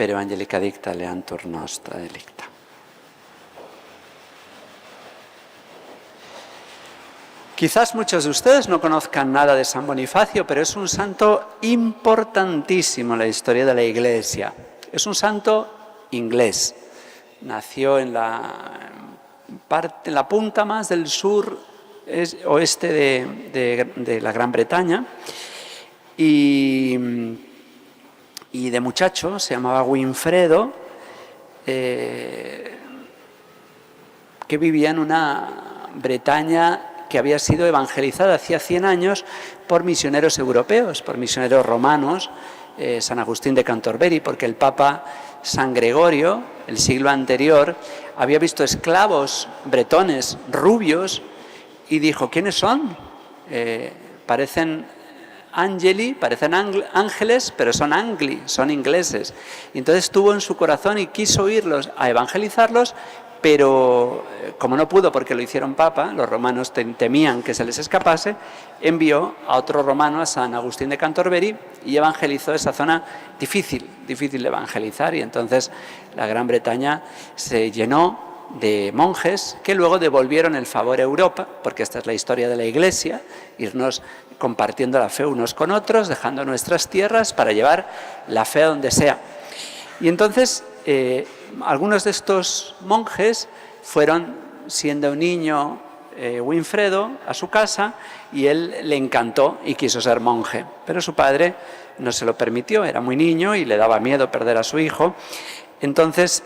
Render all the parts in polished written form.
pero angelica dicta leantur nostra delicta. Quizás muchos de ustedes no conozcan nada de San Bonifacio, pero es un santo importantísimo en la historia de la Iglesia. Es un santo inglés. Nació en la punta más del sur oeste de la Gran Bretaña y de muchacho se llamaba Winfredo, que vivía en una Bretaña que había sido evangelizada hacía 100 años por misioneros europeos, por misioneros romanos, San Agustín de Canterbury, porque el Papa San Gregorio, el siglo anterior, había visto esclavos bretones rubios y dijo, ¿quiénes son? Parecen angeli, parecen ángeles, pero son angli, son ingleses. Y entonces tuvo en su corazón y quiso irlos a evangelizarlos, pero como no pudo porque lo hicieron papa, los romanos temían que se les escapase, envió a otro romano, a San Agustín de Canterbury, y evangelizó esa zona difícil de evangelizar, y entonces la Gran Bretaña se llenó de monjes que luego devolvieron el favor a Europa, porque esta es la historia de la Iglesia, irnos compartiendo la fe unos con otros, dejando nuestras tierras para llevar la fe a donde sea. Y entonces algunos de estos monjes fueron, siendo un niño, Winfredo, a su casa, y él le encantó y quiso ser monje, pero su padre no se lo permitió, era muy niño y le daba miedo perder a su hijo. Entonces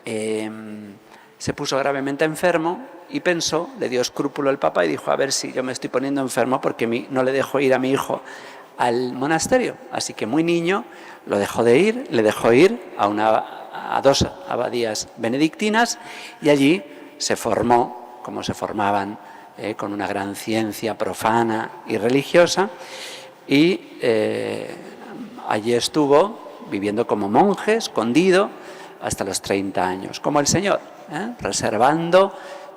se puso gravemente enfermo y pensó, le dio escrúpulo al Papa y dijo, a ver si yo me estoy poniendo enfermo porque no le dejo ir a mi hijo al monasterio. Así que muy niño lo dejó de ir, le dejó ir a 2 abadías benedictinas, y allí se formó, como se formaban, con una gran ciencia profana y religiosa, y allí estuvo viviendo como monje, escondido, hasta los 30 años, como el Señor, reservando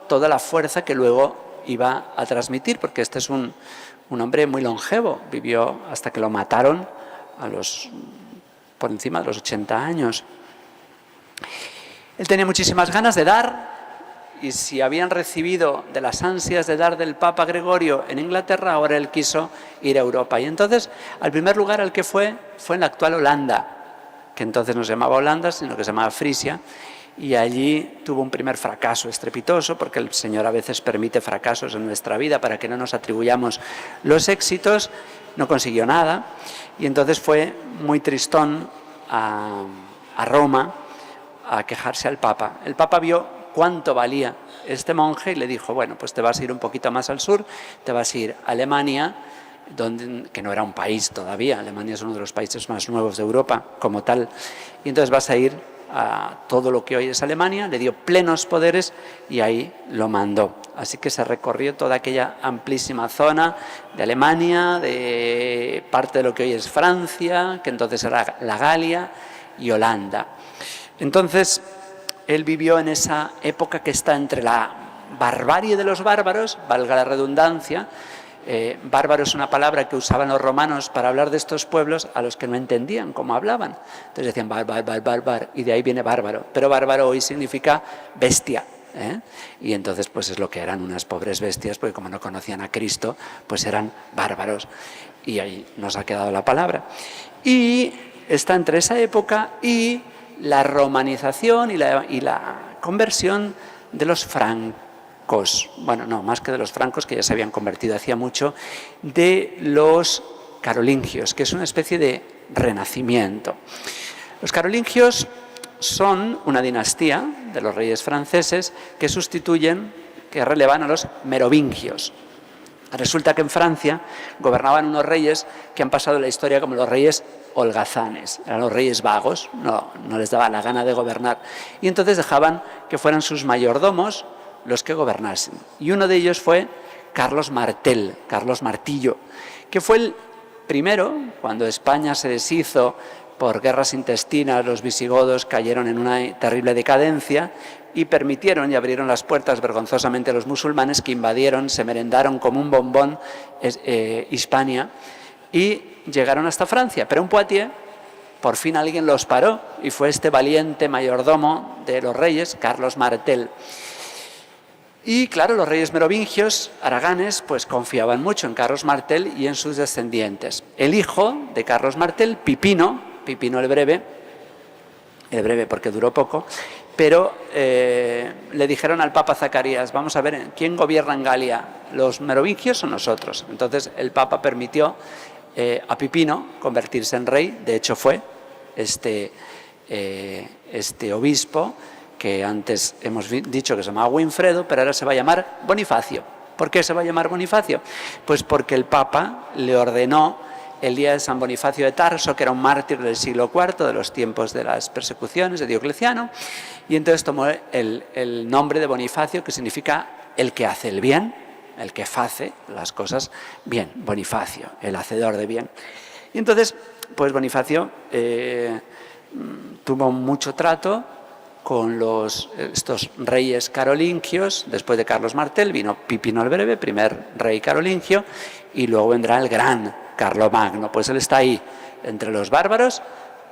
toda la fuerza que luego iba a transmitir, porque este es un hombre muy longevo, vivió hasta que lo mataron por encima de los 80 años. Él tenía muchísimas ganas de dar, y si habían recibido de las ansias de dar del Papa Gregorio en Inglaterra, ahora él quiso ir a Europa. Y entonces, al primer lugar al que fue en la actual Holanda, que entonces no se llamaba Holanda, sino que se llamaba Frisia, y allí tuvo un primer fracaso estrepitoso, porque el Señor a veces permite fracasos en nuestra vida para que no nos atribuyamos los éxitos. No consiguió nada, y entonces fue muy tristón a Roma a quejarse al Papa. El Papa vio cuánto valía este monje y le dijo, bueno, pues te vas a ir un poquito más al sur, te vas a ir a Alemania, que no era un país todavía, Alemania es uno de los países más nuevos de Europa como tal, y entonces vas a ir a todo lo que hoy es Alemania, le dio plenos poderes y ahí lo mandó. Así que se recorrió toda aquella amplísima zona de Alemania, de parte de lo que hoy es Francia, que entonces era la Galia, y Holanda. Entonces, él vivió en esa época que está entre la barbarie de los bárbaros, valga la redundancia. Bárbaro es una palabra que usaban los romanos para hablar de estos pueblos a los que no entendían cómo hablaban. Entonces decían bar, y de ahí viene bárbaro. Pero bárbaro hoy significa bestia, y entonces pues es lo que eran, unas pobres bestias, porque como no conocían a Cristo, pues eran bárbaros. Y ahí nos ha quedado la palabra. Y está entre esa época y la romanización y la conversión de los francos. Bueno, no, más que de los francos, que ya se habían convertido hacía mucho, de los carolingios, que es una especie de renacimiento. Los carolingios son una dinastía de los reyes franceses que relevan a los merovingios. Resulta que en Francia gobernaban unos reyes que han pasado la historia como los reyes holgazanes, eran los reyes vagos, no les daba la gana de gobernar, y entonces dejaban que fueran sus mayordomos los que gobernasen. Y uno de ellos fue Carlos Martillo, que fue el primero, cuando España se deshizo por guerras intestinas, los visigodos cayeron en una terrible decadencia y permitieron y abrieron las puertas vergonzosamente a los musulmanes, que invadieron, se merendaron como un bombón Hispania y llegaron hasta Francia. Pero en Poitiers, por fin alguien los paró y fue este valiente mayordomo de los reyes, Carlos Martel. Y claro, los reyes merovingios, araganes, pues confiaban mucho en Carlos Martel y en sus descendientes. El hijo de Carlos Martel, Pipino el breve porque duró poco, pero le dijeron al Papa Zacarías, vamos a ver, ¿quién gobierna en Galia? ¿Los merovingios o nosotros? Entonces el Papa permitió a Pipino convertirse en rey, de hecho fue este obispo, que antes hemos dicho que se llamaba Winfredo, pero ahora se va a llamar Bonifacio. ¿Por qué se va a llamar Bonifacio? Pues porque el Papa le ordenó el día de San Bonifacio de Tarso, que era un mártir del siglo IV, de los tiempos de las persecuciones de Diocleciano, y entonces tomó el nombre de Bonifacio, que significa el que hace el bien, el que hace las cosas bien, Bonifacio, el hacedor de bien. Y entonces, pues Bonifacio tuvo mucho trato con estos reyes carolingios. Después de Carlos Martel vino Pipino el Breve, primer rey carolingio, y luego vendrá el gran Carlomagno. Pues él está ahí entre los bárbaros,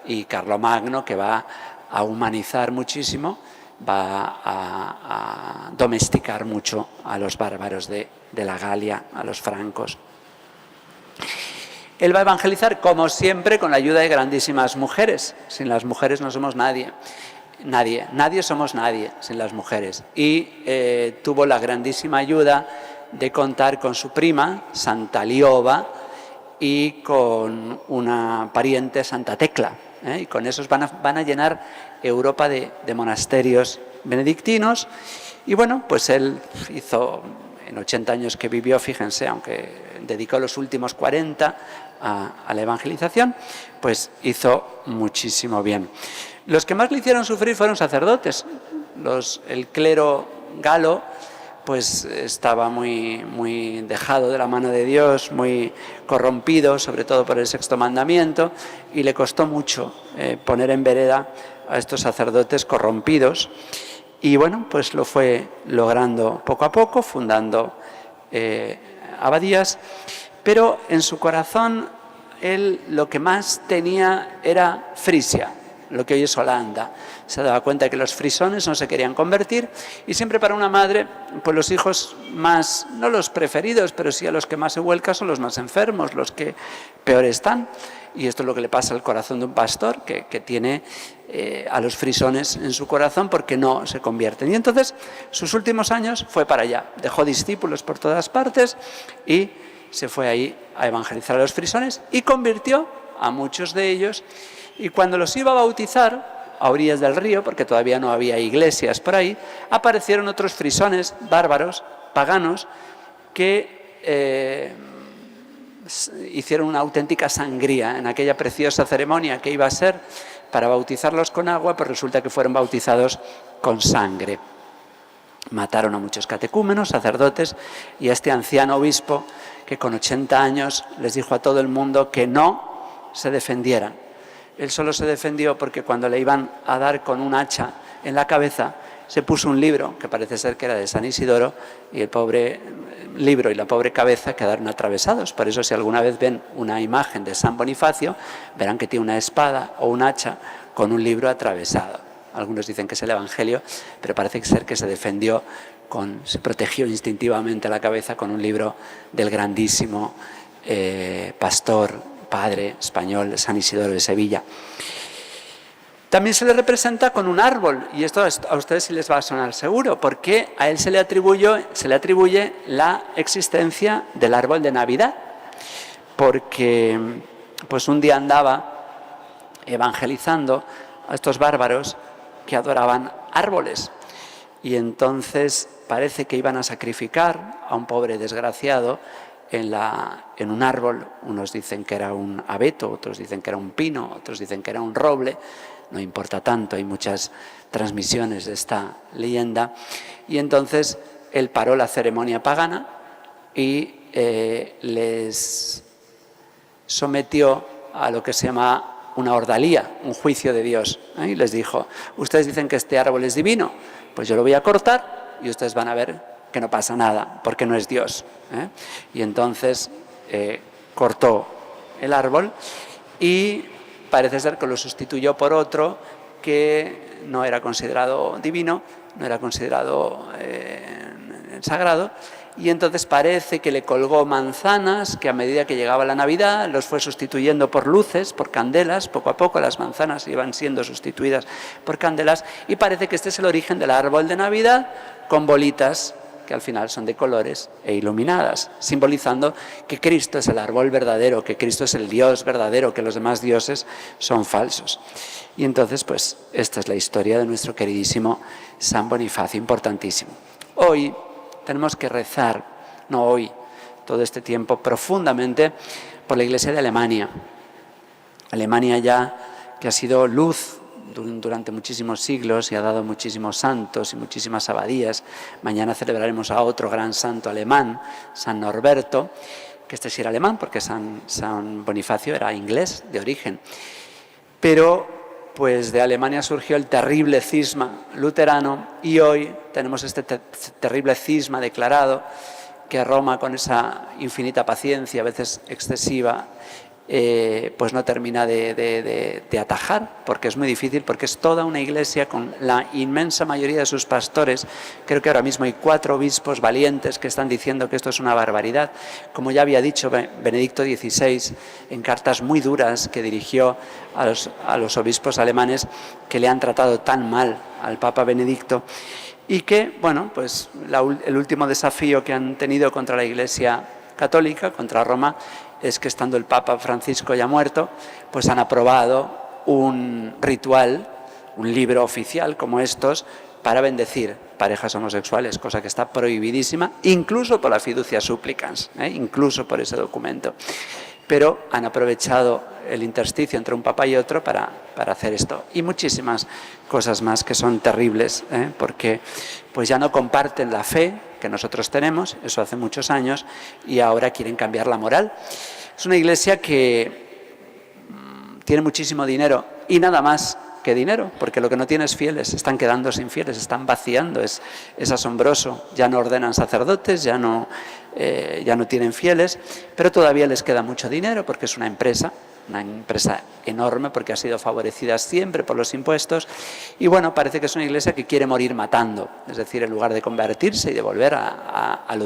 y Carlomagno, que va a humanizar muchísimo, va a domesticar mucho a los bárbaros de la Galia, a los francos. Él va a evangelizar, como siempre, con la ayuda de grandísimas mujeres. Sin las mujeres no somos nadie. Nadie somos nadie sin las mujeres. Y tuvo la grandísima ayuda de contar con su prima, Santa Lioba, y con una pariente, Santa Tecla. Y con esos van a llenar Europa de monasterios benedictinos. Y bueno, pues él hizo, en 80 años que vivió, fíjense, aunque dedicó los últimos 40 a la evangelización, pues hizo muchísimo bien. Los que más le hicieron sufrir fueron sacerdotes. El clero galo pues estaba muy dejado de la mano de Dios, muy corrompido, sobre todo por el sexto mandamiento, y le costó mucho poner en vereda a estos sacerdotes corrompidos. Y bueno, pues lo fue logrando poco a poco, fundando abadías, pero en su corazón él lo que más tenía era Frisia, lo que hoy es Holanda. Se daba cuenta de que los frisones no se querían convertir, y siempre para una madre, pues los hijos más, no los preferidos, pero sí a los que más se vuelca son los más enfermos, los que peor están. Y esto es lo que le pasa al corazón de un pastor, que tiene a los frisones en su corazón porque no se convierten. Y entonces sus últimos años fue para allá. Dejó discípulos por todas partes y se fue ahí a evangelizar a los frisones y convirtió a muchos de ellos. Y cuando los iba a bautizar a orillas del río, porque todavía no había iglesias por ahí, aparecieron otros frisones bárbaros, paganos, que hicieron una auténtica sangría en aquella preciosa ceremonia que iba a ser para bautizarlos con agua, pues resulta que fueron bautizados con sangre. Mataron a muchos catecúmenos, sacerdotes, y a este anciano obispo que con 80 años les dijo a todo el mundo que no se defendieran. Él solo se defendió porque cuando le iban a dar con un hacha en la cabeza, se puso un libro, que parece ser que era de San Isidoro, y el pobre libro y la pobre cabeza quedaron atravesados. Por eso, si alguna vez ven una imagen de San Bonifacio, verán que tiene una espada o un hacha con un libro atravesado. Algunos dicen que es el Evangelio, pero parece ser que se defendió, se protegió instintivamente la cabeza con un libro del grandísimo pastor, padre español, San Isidoro de Sevilla. También se le representa con un árbol, y esto a ustedes sí les va a sonar seguro, porque a él se le atribuye la existencia del árbol de Navidad, porque pues un día andaba evangelizando a estos bárbaros que adoraban árboles, y entonces parece que iban a sacrificar a un pobre desgraciado en un árbol. Unos dicen que era un abeto, otros dicen que era un pino, otros dicen que era un roble. No importa tanto, hay muchas transmisiones de esta leyenda. Y entonces él paró la ceremonia pagana y les sometió a lo que se llama una ordalía, un juicio de Dios. Y les dijo: ustedes dicen que este árbol es divino, pues yo lo voy a cortar y ustedes van a ver que no pasa nada, porque no es Dios. Y entonces cortó el árbol y parece ser que lo sustituyó por otro que no era considerado divino, no era considerado sagrado, y entonces parece que le colgó manzanas que a medida que llegaba la Navidad los fue sustituyendo por luces, por candelas. Poco a poco las manzanas iban siendo sustituidas por candelas, y parece que este es el origen del árbol de Navidad, con bolitas que al final son de colores e iluminadas, simbolizando que Cristo es el árbol verdadero, que Cristo es el Dios verdadero, que los demás dioses son falsos. Y entonces, pues, esta es la historia de nuestro queridísimo San Bonifacio, importantísimo. Hoy tenemos que rezar, no hoy, todo este tiempo, profundamente por la Iglesia de Alemania. Alemania ya que ha sido luz durante muchísimos siglos y ha dado muchísimos santos y muchísimas abadías. Mañana celebraremos a otro gran santo alemán, San Norberto, que este sí era alemán porque San Bonifacio era inglés de origen. Pero pues de Alemania surgió el terrible cisma luterano, y hoy tenemos este terrible cisma declarado que Roma, con esa infinita paciencia, a veces excesiva, pues no termina de atajar, porque es muy difícil, porque es toda una iglesia con la inmensa mayoría de sus pastores. Creo que ahora mismo hay 4 obispos valientes que están diciendo que esto es una barbaridad, como ya había dicho Benedicto XVI en cartas muy duras que dirigió a los obispos alemanes que le han tratado tan mal al Papa Benedicto, y que, bueno, pues el último desafío que han tenido contra la Iglesia católica, contra Roma, es que, estando el Papa Francisco ya muerto, pues han aprobado un ritual, un libro oficial como estos, para bendecir parejas homosexuales, cosa que está prohibidísima, incluso por la fiducia supplicans, incluso por ese documento. Pero han aprovechado el intersticio entre un papa y otro para hacer esto. Y muchísimas cosas más que son terribles, porque pues ya no comparten la fe que nosotros tenemos, eso hace muchos años, y ahora quieren cambiar la moral. Es una iglesia que tiene muchísimo dinero y nada más que dinero, porque lo que no tiene es fieles, están quedando sin fieles, están vaciando, es asombroso. Ya no ordenan sacerdotes, ya no tienen fieles, pero todavía les queda mucho dinero porque es una empresa enorme, porque ha sido favorecida siempre por los impuestos, y bueno, parece que es una iglesia que quiere morir matando, es decir, en lugar de convertirse y de volver a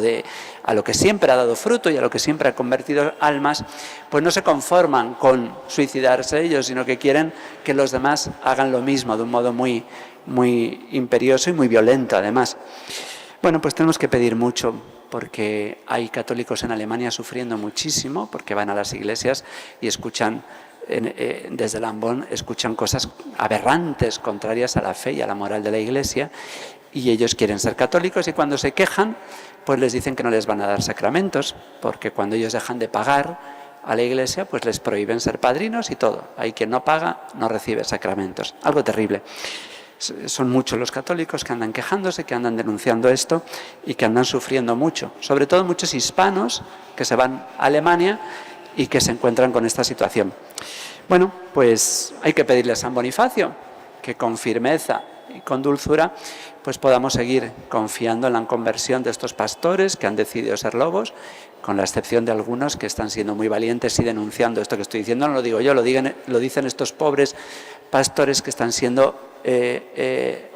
lo que siempre ha dado fruto y a lo que siempre ha convertido almas, pues no se conforman con suicidarse ellos, sino que quieren que los demás hagan lo mismo de un modo muy, muy imperioso y muy violento además. Bueno, pues tenemos que pedir mucho, porque hay católicos en Alemania sufriendo muchísimo, porque van a las iglesias y escuchan, desde Lambón, escuchan cosas aberrantes, contrarias a la fe y a la moral de la iglesia, y ellos quieren ser católicos, y cuando se quejan, pues les dicen que no les van a dar sacramentos, porque cuando ellos dejan de pagar a la iglesia, pues les prohíben ser padrinos y todo. Hay quien no paga, no recibe sacramentos. Algo terrible. Son muchos los católicos que andan quejándose, que andan denunciando esto y que andan sufriendo mucho. Sobre todo muchos hispanos que se van a Alemania y que se encuentran con esta situación. Bueno, pues hay que pedirle a San Bonifacio que con firmeza y con dulzura pues podamos seguir confiando en la conversión de estos pastores que han decidido ser lobos, con la excepción de algunos que están siendo muy valientes y denunciando esto que estoy diciendo. No lo digo yo, lo dicen estos pobres pastores que están siendo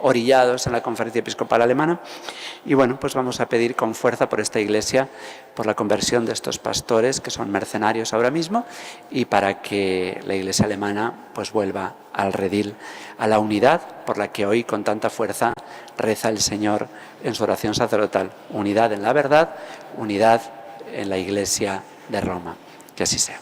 orillados en la Conferencia Episcopal Alemana. Y bueno, pues vamos a pedir con fuerza por esta iglesia, por la conversión de estos pastores que son mercenarios ahora mismo, y para que la iglesia alemana pues vuelva al redil, a la unidad por la que hoy con tanta fuerza reza el Señor en su oración sacerdotal. Unidad en la verdad, unidad en la Iglesia de Roma. Que así sea.